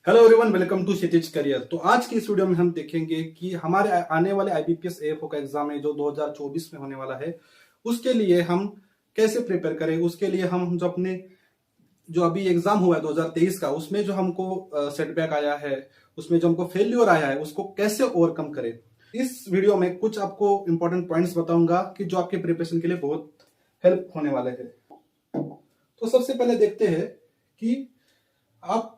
Hello everyone, welcome to Kshitij career. तो आज की इस वीडियो में हम देखेंगे कि हमारे आने वाले आईबीपीएस एएफओ का एग्जाम है जो 2024 में होने वाला है। उसके लिए हम कैसे प्रिपेयर करें। उसके लिए हम जो अभी एग्जाम हुआ है 2023 का, उसमें जो हमको सेटबैक आया है, उसमें जो हमको फेल्यूर आया है, उसको कैसे ओवरकम करें। इस वीडियो में कुछ आपको इंपॉर्टेंट पॉइंट्स बताऊंगा कि जो आपके प्रिपरेशन के लिए बहुत हेल्प होने वाले हैं। तो सबसे पहले देखते हैं कि आपका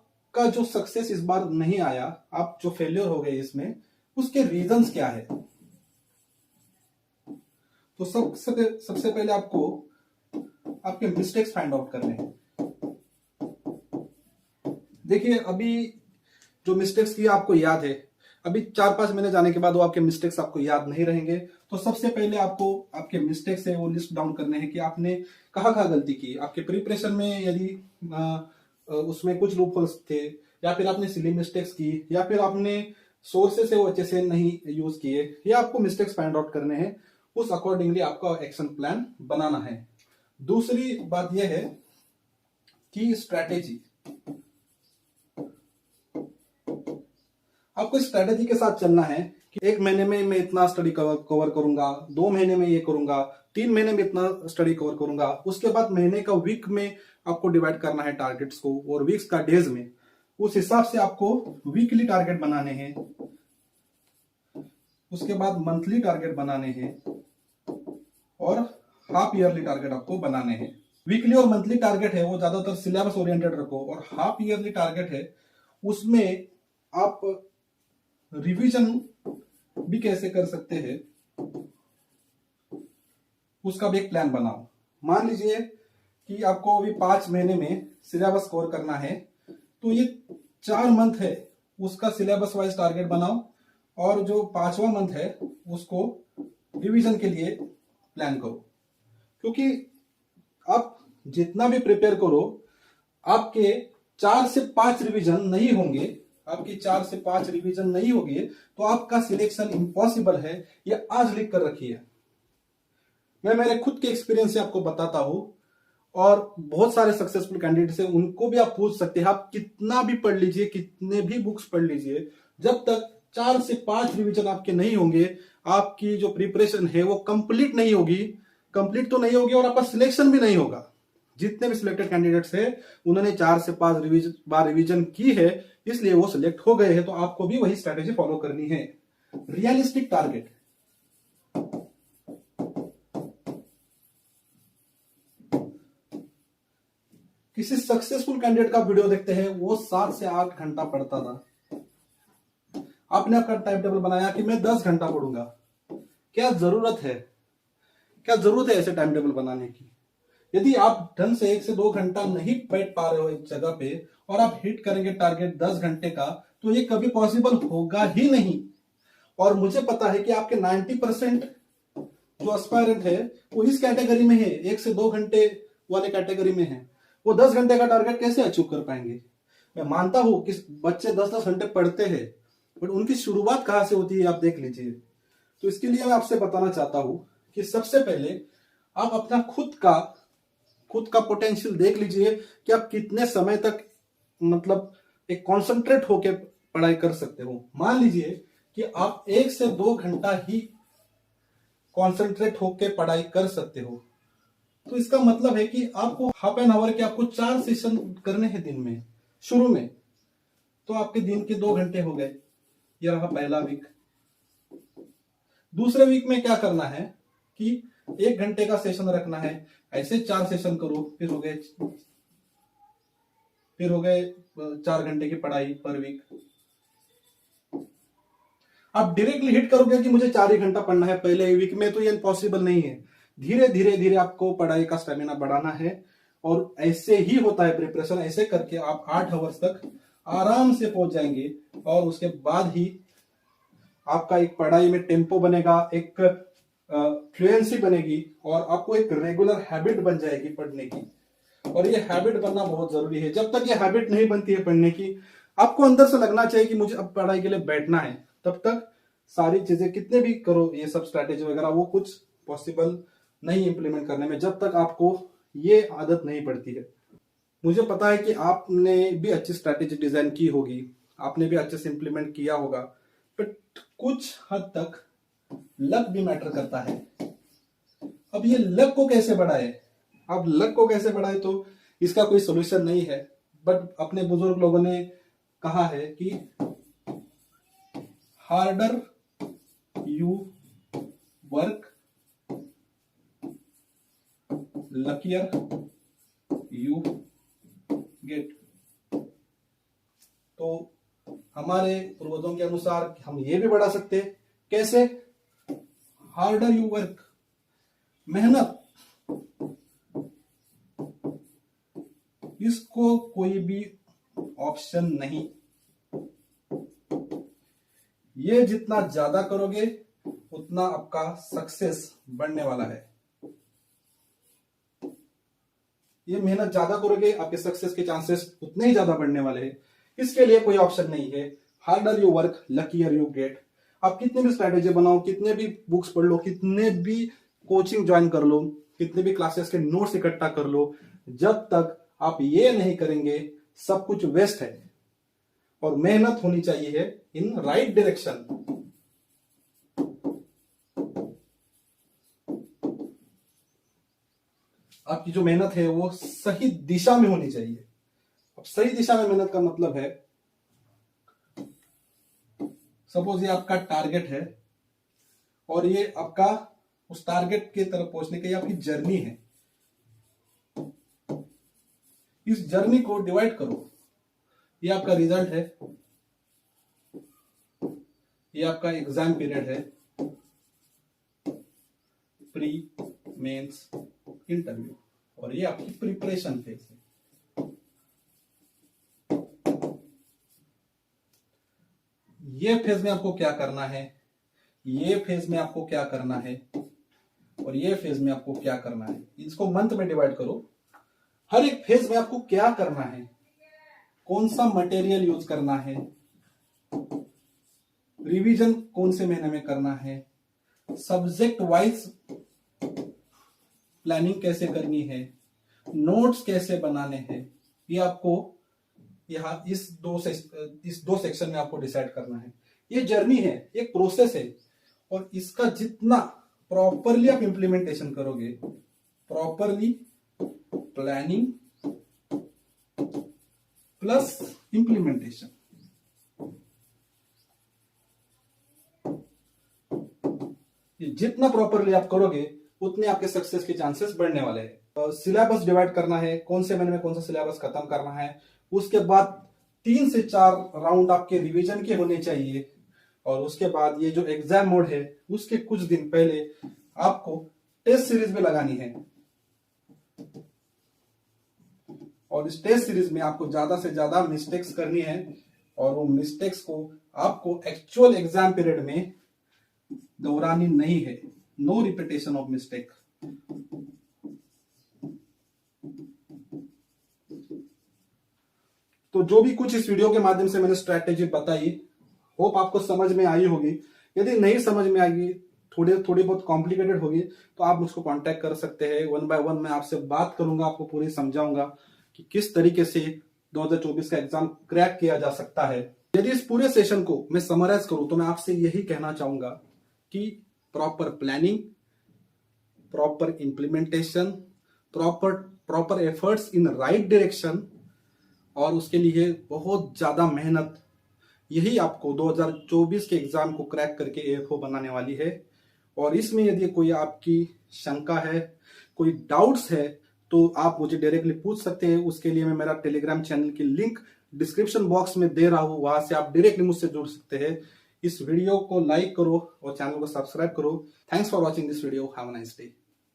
जो सक्सेस इस बार नहीं आया, आप जो फेलियर हो गए इसमें, उसके रीजंस क्या है। तो सबसे पहले आपको आपके मिस्टेक्स फाइंड आउट करने हैं। देखिए, अभी जो मिस्टेक्स किए आपको याद है, अभी 4-5 महीने जाने के बाद वो आपके मिस्टेक्स आपको याद नहीं रहेंगे। तो सबसे पहले आपको आपके मिस्टेक्स है वो लिस्ट डाउन करने हैं कि आपने कहाँ कहाँ गलती की। आपके प्रिपरेशन में यदि उसमें कुछ लूप होल्स थे, या फिर आपने सिली मिस्टेक्स की, या फिर आपने सोर्सेस है वो अच्छे से नहीं यूज किए, या आपको मिस्टेक्स फाइंड आउट करने हैं। उस अकॉर्डिंगली आपका एक्शन प्लान बनाना है। दूसरी बात यह है कि स्ट्रैटेजी, आपको स्ट्रैटेजी के साथ चलना है कि 1 महीने में मैं इतना स्टडी कवर करूंगा, 2 महीने में ये करूंगा, 3 महीने में इतना स्टडी कवर करूंगा। उसके बाद महीने का वीक में आपको डिवाइड करना है टारगेट्स को, और वीक्स का डेज में। उस हिसाब से आपको वीकली टारगेट बनाने हैं, उसके बाद मंथली टारगेट बनाने हैं, और हाफ ईयरली टारगेट आपको बनाने हैं। वीकली और मंथली टारगेट है वो ज्यादातर सिलेबस ओरिएंटेड रखो, और हाफ ईयरली टारगेट है उसमें आप रिवीजन भी कैसे कर सकते हैं उसका भी एक प्लान बनाओ। मान लीजिए कि आपको अभी 5 महीने में सिलेबस कवर करना है, तो ये 4 मंथ है उसका सिलेबस वाइज टारगेट बनाओ, और जो 5वां मंथ है उसको रिवीजन के लिए प्लान करो। क्योंकि आप जितना भी प्रिपेयर करो, आपके 4 से 5 रिवीजन नहीं होंगे, तो आपका सिलेक्शन इम्पॉसिबल है। ये आज लिख कर रखिए। मैं मेरे खुद के एक्सपीरियंस से आपको बताता हूं, और बहुत सारे सक्सेसफुल कैंडिडेट्स हैं, उनको भी आप पूछ सकते हैं। आप कितना भी पढ़ लीजिए, कितने भी बुक्स पढ़ लीजिए, जब तक 4 से 5 रिवीजन आपके नहीं होंगे, आपकी जो प्रिपरेशन है वो कंप्लीट नहीं होगी। कंप्लीट तो नहीं होगी और आपका सिलेक्शन भी नहीं होगा। जितने भी सिलेक्टेड कैंडिडेट्स हैं उन्होंने 4 से 5 बार रिवीजन की है, इसलिए वो सिलेक्ट हो गए हैं। तो आपको भी वही स्ट्रेटेजी फॉलो करनी है। रियलिस्टिक टारगेट, किसी सक्सेसफुल कैंडिडेट का वीडियो देखते हैं, वो 7 से 8 घंटा पढ़ता था। आपने आपका टाइम टेबल बनाया कि मैं 10 घंटा पढ़ूंगा। क्या जरूरत है ऐसे टाइम टेबल बनाने की? यदि आप ढंग से 1 से 2 घंटा नहीं बैठ पा रहे हो एक जगह पे, और आप हिट करेंगे टारगेट 10 घंटे का, तो ये कभी पॉसिबल होगा ही नहीं। और मुझे पता है कि आपके 90% जो एस्पायरेंट है वो इस कैटेगरी में है, 1 से 2 घंटे वाले कैटेगरी में है। वो 10 घंटे का टारगेट कैसे अचीव कर पाएंगे? मैं मानता हूं कि बच्चे 10-10 घंटे पढ़ते हैं, बट उनकी शुरुआत कहां से होती है आप देख लीजिए। तो इसके लिए मैं आपसे बताना चाहता हूं कि सबसे पहले आप अपना खुद का पोटेंशियल देख लीजिए कि आप कितने समय तक मतलब एक कॉन्सेंट्रेट होकर पढ़ाई कर सकते हो। मान लीजिए कि आप 1 से 2 घंटा ही कॉन्सेंट्रेट होकर पढ़ाई कर सकते हो, तो इसका मतलब है कि आपको हाफ एन आवर के आपको 4 सेशन करने हैं दिन में शुरू में। तो आपके दिन के 2 घंटे हो गए। यह रहा पहला वीक। दूसरे वीक में क्या करना है कि 1 घंटे का सेशन रखना है। ऐसे 4 सेशन करो, फिर हो गए 4 घंटे की पढ़ाई पर वीक। आप डायरेक्टली हिट करोगे कि मुझे 4 ही घंटा पढ़ना है पहले वीक में, तो ये इम्पॉसिबल नहीं है। धीरे धीरे आपको पढ़ाई का स्टेमिना बढ़ाना है, और ऐसे ही होता है प्रिपरेशन। ऐसे करके आप 8 आवर्स तक आराम से पहुंच जाएंगे, और उसके बाद ही आपका एक पढ़ाई में टेम्पो बनेगा, एक फ्लुएंसी बनेगी, और आपको एक रेगुलर हैबिट बन जाएगी पढ़ने की। और ये हैबिट बनना बहुत जरूरी है। जब तक ये हैबिट नहीं बनती है पढ़ने की, आपको अंदर से लगना चाहिए कि मुझे अब पढ़ाई के लिए बैठना है, तब तक सारी चीजें कितने भी करो, ये सब स्ट्रैटेजी वगैरह, वो कुछ पॉसिबल नहीं इंप्लीमेंट करने में, जब तक आपको ये आदत नहीं पड़ती है। मुझे पता है कि आपने भी अच्छी स्ट्रैटेजी डिजाइन की होगी, आपने भी अच्छे से इंप्लीमेंट किया होगा, बट कुछ हद तक लक भी मैटर करता है। अब ये लक को कैसे बढ़ाए? अब लक को कैसे बढ़ाए तो इसका कोई सोल्यूशन नहीं है, बट अपने बुजुर्ग लोगों ने कहा है कि harder you work luckier you get. तो हमारे पूर्वजों के अनुसार हम ये भी बढ़ा सकते हैं। कैसे? हार्डर यू वर्क, मेहनत, इसको कोई भी ऑप्शन नहीं। ये जितना ज्यादा करोगे उतना आपका सक्सेस बढ़ने वाला है। ये मेहनत ज्यादा करोगे, आपके सक्सेस के चांसेस उतने ही ज्यादा बढ़ने वाले हैं। इसके लिए कोई ऑप्शन नहीं है। Harder you work luckier you get. आप कितने भी स्ट्रैटेजी बनाओ, कितने भी बुक्स पढ़ लो, कितने भी कोचिंग ज्वाइन कर लो, कितने भी क्लासेस के नोट्स इकट्ठा कर लो, जब तक आप ये नहीं करेंगे सब कुछ वेस्ट है। और मेहनत होनी चाहिए इन राइट डायरेक्शन। आपकी जो मेहनत है वो सही दिशा में होनी चाहिए। अब सही दिशा में मेहनत का मतलब है, सपोज ये आपका टारगेट है और ये आपका उस टारगेट की तरफ पहुंचने की आपकी जर्नी है। इस जर्नी को डिवाइड करो। ये आपका रिजल्ट है, ये आपका एग्जाम पीरियड है, प्री मेंस इंटरव्यू, और ये आपकी प्रिपरेशन फेज है। ये फेज में आपको क्या करना है, ये फेज में आपको क्या करना है, और ये फेज में आपको क्या करना है। इसको मंथ में डिवाइड करो। हर एक फेज में आपको क्या करना है, कौन सा मटेरियल यूज करना है, रिवीजन कौन से महीने में करना है, सब्जेक्ट वाइज प्लानिंग कैसे करनी है, नोट्स कैसे बनाने हैं, ये आपको यहाँ इस दो सेक्शन में आपको डिसाइड करना है। ये जर्नी है, एक प्रोसेस है, और इसका जितना प्रॉपरली आप इंप्लीमेंटेशन करोगे, प्रॉपरली प्लानिंग प्लस इंप्लीमेंटेशन, ये जितना प्रॉपरली आप करोगे उतने आपके सक्सेस के चांसेस बढ़ने वाले हैं। सिलेबस डिवाइड करना है, कौन से महीने में कौन सा सिलेबस खत्म करना है। उसके बाद 3 से 4 राउंड आपके रिवीजन के होने चाहिए, और उसके बाद ये जो एग्जाम मोड है उसके कुछ दिन पहले आपको टेस्ट सीरीज भी लगानी है, और इस टेस्ट सीरीज में आपको ज्यादा से ज्यादा मिस्टेक्स करनी है, और वो मिस्टेक्स को आपको एक्चुअल एग्जाम पीरियड में दोहरानी नहीं है। No repetition of mistake. तो जो भी कुछ इस वीडियो के माध्यम से मैंने स्ट्रैटेजी बताई, होप आपको समझ में आई होगी। यदि नहीं समझ में आएगी, थोड़ी बहुत कॉम्प्लिकेटेड होगी, तो आप मुझको कांटेक्ट कर सकते हैं। 1 by 1 मैं आपसे बात करूंगा, आपको पूरी समझाऊंगा कि किस तरीके से 2024 का एग्जाम क्रैक किया जा सकता है। यदि इस पूरे सेशन को मैं समराइज करूं तो मैं आपसे यही कहना चाहूंगा कि proper planning, proper implementation, proper efforts in right direction, और उसके लिए बहुत ज्यादा मेहनत, यही आपको 2024 के एग्जाम को क्रैक करके एएफओ बनाने वाली है। और इसमें यदि कोई आपकी शंका है, कोई डाउट्स है, तो आप मुझे डायरेक्टली पूछ सकते हैं। उसके लिए मैं मेरा टेलीग्राम चैनल की लिंक डिस्क्रिप्शन बॉक्स में दे रहा हूं, वहां से आप डायरेक्टली मुझसे जुड़ सकते हैं। इस वीडियो को लाइक करो और चैनल को सब्सक्राइब करो। Thanks for watching this video. Have a nice day.